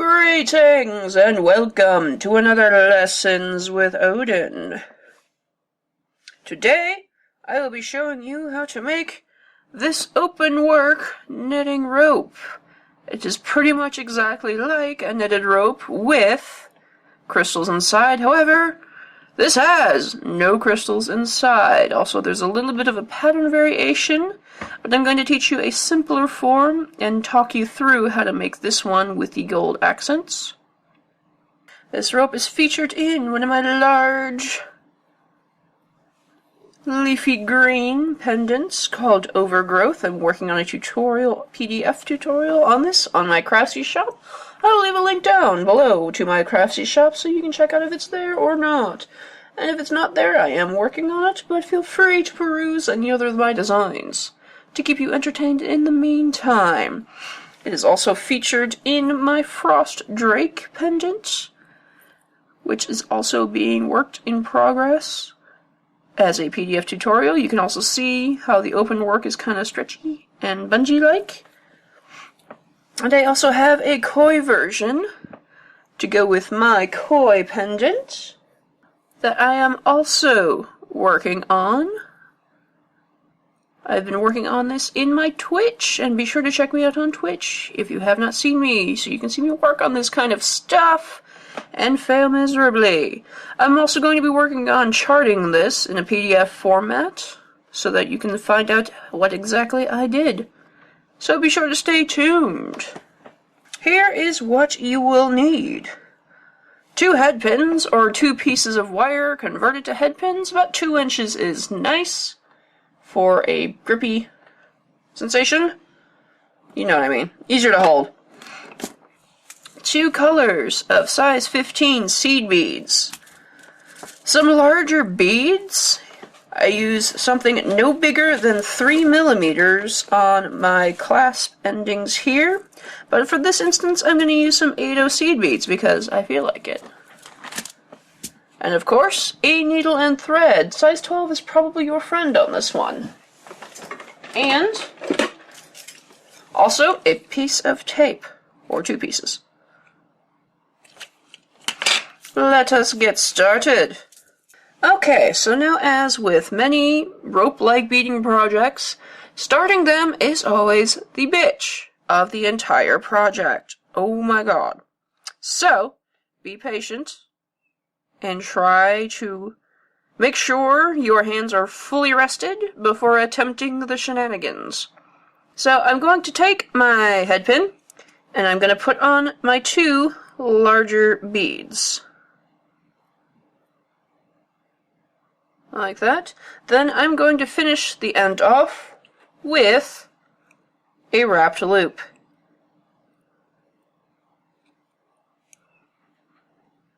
Greetings and welcome to another Lessons with Odin. Today, I will be showing you how to make this Openwork knitting rope. It is pretty much exactly like a knitted rope with crystals inside. However, this has no crystals inside. Also, there's a little bit of a pattern variation, but I'm going to teach you a simpler form and talk you through how to make this one with the gold accents. This rope is featured in one of my large leafy green pendants called Overgrowth. I'm working on a PDF tutorial on this on my Craftsy shop. I'll leave a link down below to my Craftsy shop so you can check out if it's there or not. And if it's not there, I am working on it, but feel free to peruse any other of my designs to keep you entertained in the meantime. It is also featured in my Frost Drake pendant, which is also being worked in progress as a PDF tutorial. You can also see how the Openwork is kind of stretchy and bungee-like. And I also have a koi version to go with my koi pendant that I am also working on. I've been working on this in my Twitch, and be sure to check me out on Twitch if you have not seen me, so you can see me work on this kind of stuff and fail miserably. I'm also going to be working on charting this in a PDF format so that you can find out what exactly I did. So be sure to stay tuned. Here is what you will need. 2 headpins, or 2 pieces of wire converted to headpins. About 2 inches is nice for a grippy sensation. You know what I mean. Easier to hold. 2 colors of size 15 seed beads. Some larger beads. I use something no bigger than 3 millimeters on my clasp endings here, but for this instance I'm going to use some 8/0 seed beads because I feel like it. And of course, a needle and thread. Size 12 is probably your friend on this one. And also a piece of tape, or 2 pieces. Let us get started. Okay, so now as with many rope-like beading projects, starting them is always the bitch of the entire project. Oh my god. So, be patient and try to make sure your hands are fully rested before attempting the shenanigans. So I'm going to take my headpin and I'm going to put on my 2 larger beads. Like that. Then I'm going to finish the end off with a wrapped loop.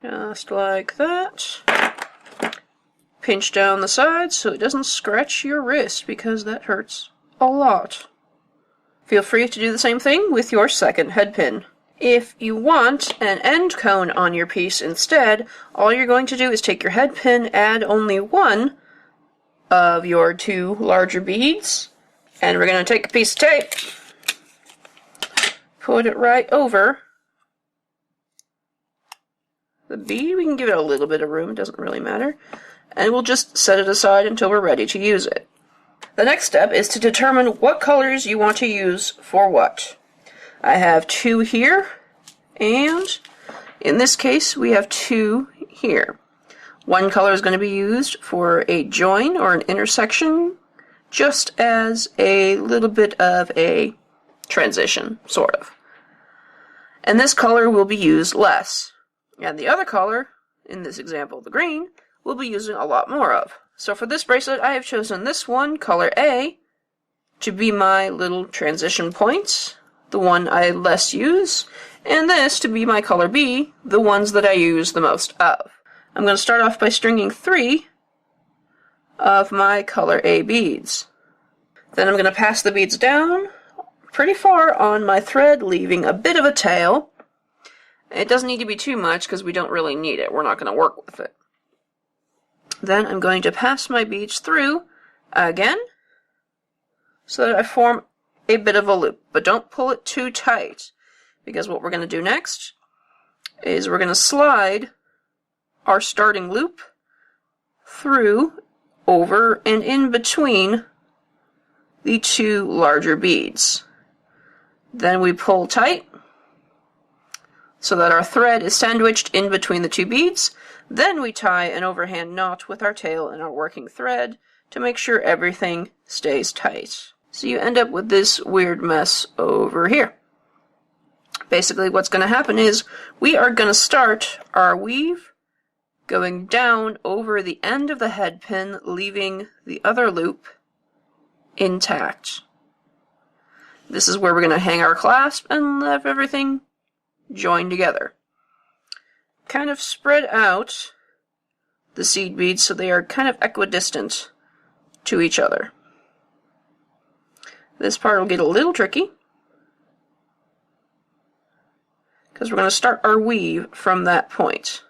Just like that. Pinch down the sides so it doesn't scratch your wrist because that hurts a lot. Feel free to do the same thing with your second headpin. If you want an end cone on your piece instead, all you're going to do is take your headpin, add only 1 of your 2 larger beads, and we're going to take a piece of tape, put it right over the bead. We can give it a little bit of room, it doesn't really matter, and we'll just set it aside until we're ready to use it. The next step is to determine what colors you want to use for what. I have 2 here, and in this case we have 2 here. 1 color is going to be used for a join or an intersection, just as a little bit of a transition, sort of. And this color will be used less. And the other color, in this example the green, we'll be using a lot more of. So for this bracelet I have chosen this one, color A, to be my little transition points, the one I less use, and this to be my color B, the ones that I use the most of. I'm going to start off by stringing 3 of my color A beads. Then I'm going to pass the beads down pretty far on my thread, leaving a bit of a tail. It doesn't need to be too much because we don't really need it. We're not going to work with it. Then I'm going to pass my beads through again so that I form a bit of a loop, but don't pull it too tight, because what we're going to do next is we're going to slide our starting loop through, over, and in between the two larger beads. Then we pull tight so that our thread is sandwiched in between the two beads. Then we tie an overhand knot with our tail and our working thread to make sure everything stays tight. So you end up with this weird mess over here. Basically what's going to happen is we are going to start our weave going down over the end of the head pin, leaving the other loop intact. This is where we're going to hang our clasp and have everything joined together. Kind of spread out the seed beads so they are kind of equidistant to each other. This part will get a little tricky because we're going to start our weave from that point.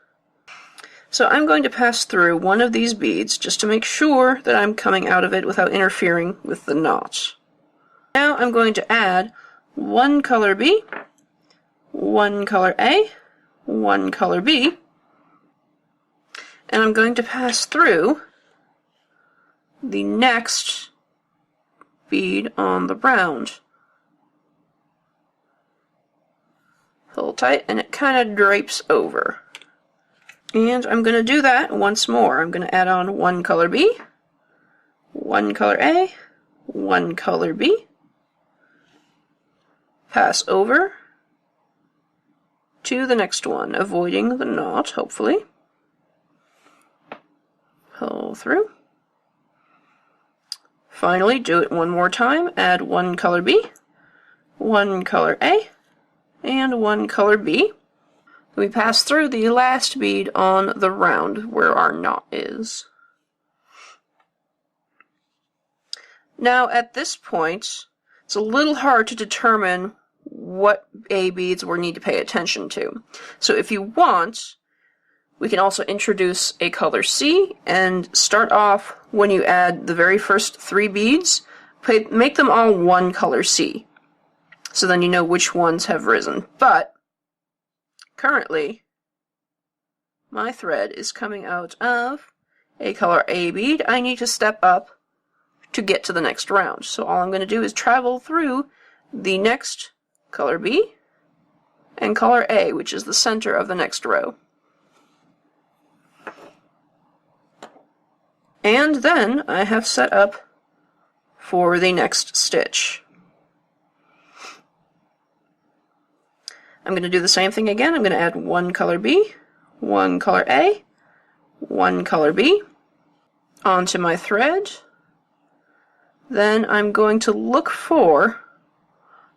So I'm going to pass through one of these beads just to make sure that I'm coming out of it without interfering with the knot. Now I'm going to add one color B, one color A, one color B, and I'm going to pass through the next bead on the round. Pull tight and it kind of drapes over. And I'm going to do that once more. I'm going to add on one color B, one color A, one color B, pass over to the next one, avoiding the knot, hopefully. Pull through. Finally, do it one more time. Add one color B, one color A, and one color B. We pass through the last bead on the round where our knot is. Now, at this point, it's a little hard to determine what A beads we need to pay attention to. So if you want, we can also introduce a color C and start off when you add the very first 3 beads, make them all one color C. So then you know which ones have risen. But currently, my thread is coming out of a color A bead. I need to step up to get to the next round. So all I'm going to do is travel through the next color B and color A, which is the center of the next row. And then I have set up for the next stitch. I'm going to do the same thing again. I'm going to add one color B, one color A, one color B onto my thread. Then I'm going to look for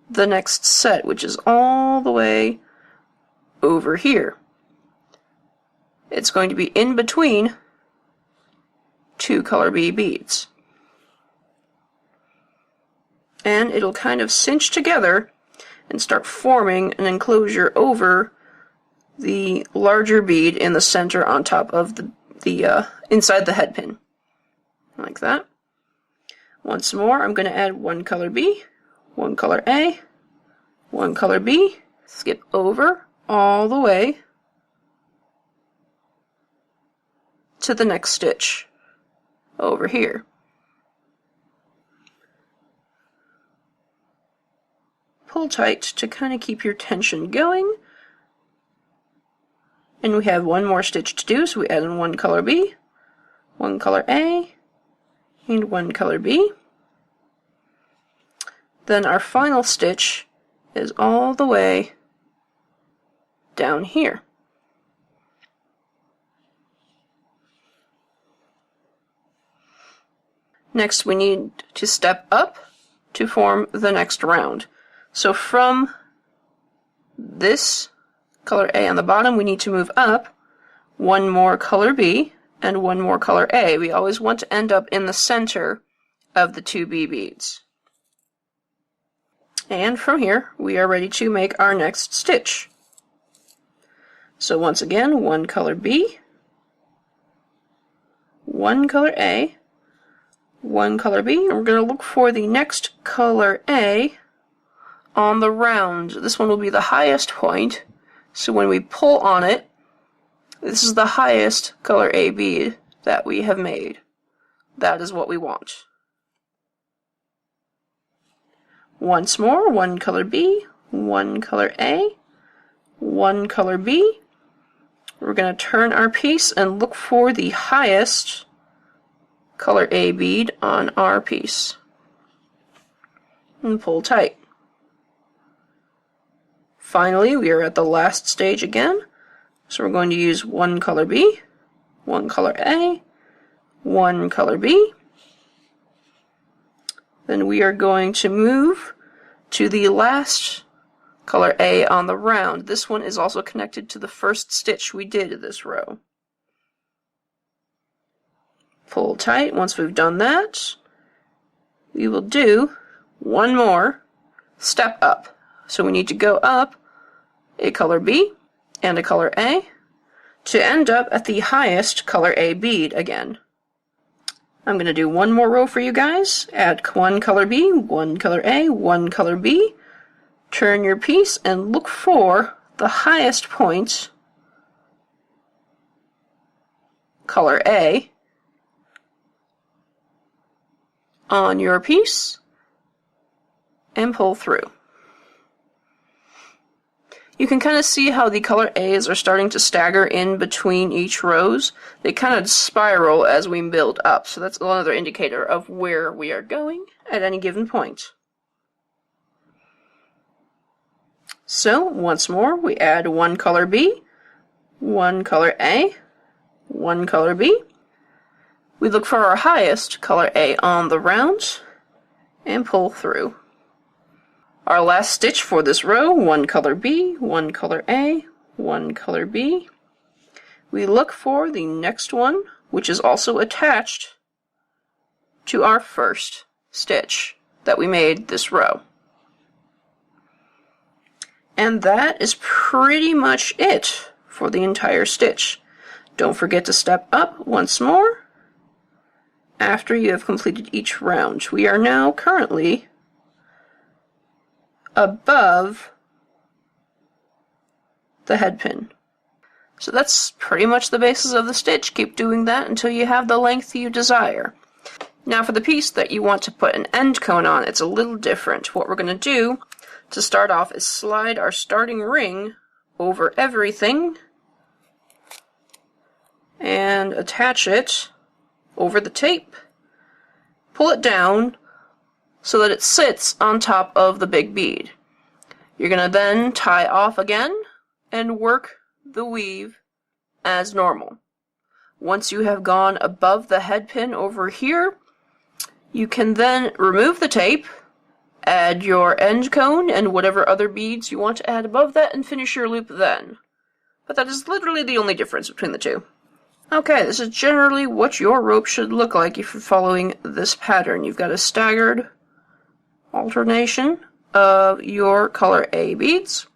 the next set, which is all the way over here. It's going to be in between 2 color B beads. And it'll kind of cinch together and start forming an enclosure over the larger bead in the center on top of the inside the head pin. Like that. Once more, I'm going to add one color B, one color A, one color B, skip over all the way to the next stitch over here. Pull tight to kind of keep your tension going. And we have one more stitch to do, so we add in one color B, one color A, and one color B. Then our final stitch is all the way down here. Next, we need to step up to form the next round. So from this color A on the bottom, we need to move up one more color B and one more color A. We always want to end up in the center of the 2 B beads. And from here, we are ready to make our next stitch. So once again, one color B, one color A, one color B, and we're going to look for the next color A on the round. This one will be the highest point, So when we pull on it, this is the highest color A bead that we have made. That is what we want. Once more, one color B, one color A, one color B. We're going to turn our piece and look for the highest color A bead on our piece. And pull tight. Finally, we are at the last stage again. So we're going to use one color B, one color A, one color B. Then we are going to move to the last color A on the round. This one is also connected to the first stitch we did in this row. Pull tight. Once we've done that, we will do one more step up. So we need to go up a color B and a color A to end up at the highest color A bead again. I'm going to do one more row for you guys. Add one color B, one color A, one color B. Turn your piece and look for the highest point, color A, on your piece and pull through. You can kind of see how the color A's are starting to stagger in between each rows. They kind of spiral as we build up, so that's another indicator of where we are going at any given point. So, once more, we add one color B, one color A, one color B. We look for our highest color A on the round and pull through. Our last stitch for this row, one color B, one color A, one color B. We look for the next one, which is also attached to our first stitch that we made this row. And that is pretty much it for the entire stitch. Don't forget to step up once more after you have completed each round. We are now currently above the head pin. So that's pretty much the basis of the stitch. Keep doing that until you have the length you desire. Now for the piece that you want to put an end cone on, it's a little different. What we're going to do to start off is slide our starting ring over everything and attach it over the tape. Pull it down so that it sits on top of the big bead. You're going to then tie off again and work the weave as normal. Once you have gone above the head pin over here, you can then remove the tape, add your end cone and whatever other beads you want to add above that, and finish your loop then. But that is literally the only difference between the two. Okay, this is generally what your rope should look like if you're following this pattern. You've got a staggered alternation of your color A beads,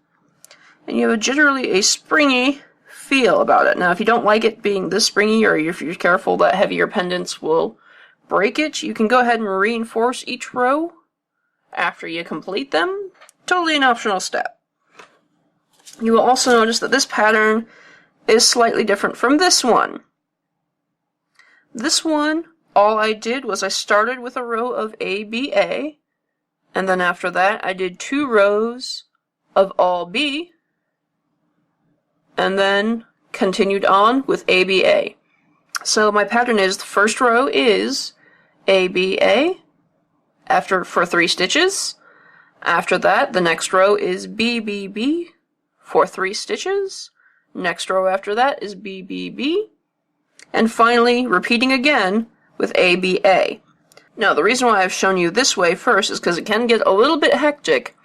and you have generally a springy feel about it. Now, if you don't like it being this springy, or if you're careful that heavier pendants will break it, you can go ahead and reinforce each row after you complete them. Totally an optional step. You will also notice that this pattern is slightly different from this one. This one, all I did was I started with a row of ABA, and then after that I did 2 rows of all B, and then continued on with ABA. So my pattern is, the first row is ABA for 3 stitches. After that, the next row is BBB for 3 stitches. Next row after that is BBB. And finally, repeating again with ABA. Now, the reason why I've shown you this way first is because it can get a little bit hectic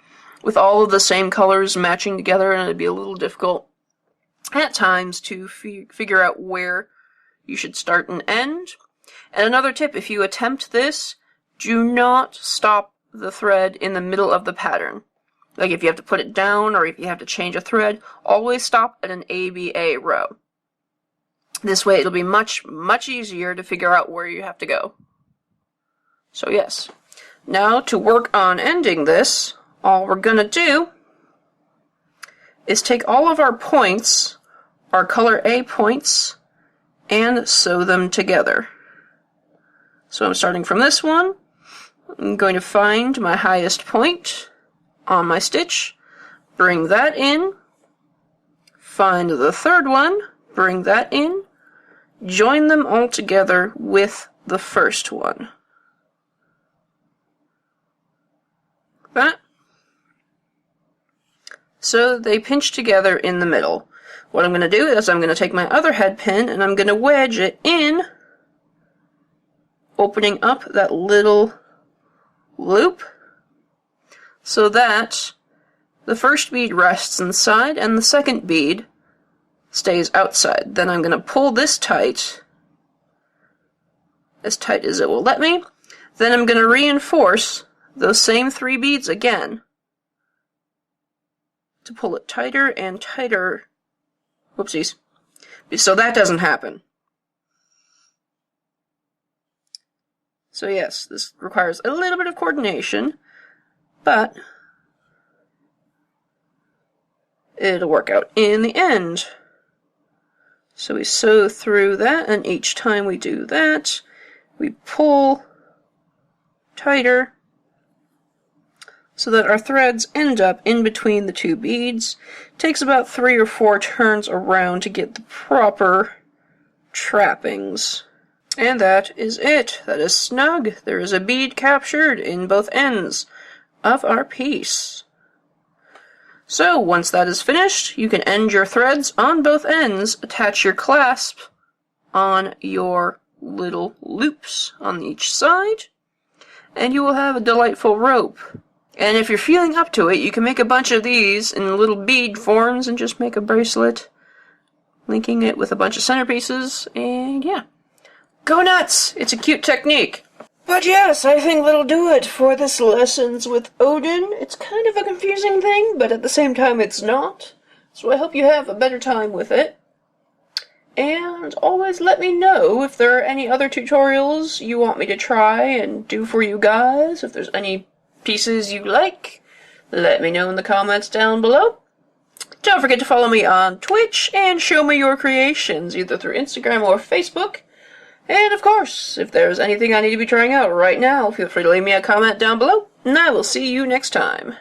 with all of the same colors matching together, and it'd be a little difficult at times to figure out where you should start and end. And another tip, if you attempt this, do not stop the thread in the middle of the pattern. Like if you have to put it down or if you have to change a thread, always stop at an ABA row. This way it'll be much, much easier to figure out where you have to go. So yes. Now to work on ending this, all we're going to do is take all of our points, our color A points, and sew them together. So I'm starting from this one. I'm going to find my highest point on my stitch, bring that in, find the third one, bring that in, join them all together with the first one. That. So they pinch together in the middle. What I'm going to do is I'm going to take my other head pin and I'm going to wedge it in, opening up that little loop so that the first bead rests inside and the second bead stays outside. Then I'm going to pull this tight as it will let me. Then I'm going to reinforce those same 3 beads again to pull it tighter and tighter. Whoopsies. So that doesn't happen. So yes, this requires a little bit of coordination, but it'll work out in the end. So we sew through that, and each time we do that, we pull tighter so that our threads end up in between the 2 beads. It takes about 3 or 4 turns around to get the proper trappings. And that is it. That is snug. There is a bead captured in both ends of our piece. So once that is finished, you can end your threads on both ends, attach your clasp on your little loops on each side, and you will have a delightful rope. And if you're feeling up to it, you can make a bunch of these in little bead forms and just make a bracelet, linking it with a bunch of centerpieces, and yeah. Go nuts! It's a cute technique. But yes, I think that'll do it for this Lessons with Odin. It's kind of a confusing thing, but at the same time it's not. So I hope you have a better time with it. And always let me know if there are any other tutorials you want me to try and do for you guys. If there's any pieces you like, let me know in the comments down below. Don't forget to follow me on Twitch and show me your creations, either through Instagram or Facebook. And of course, if there's anything I need to be trying out right now, feel free to leave me a comment down below, and I will see you next time.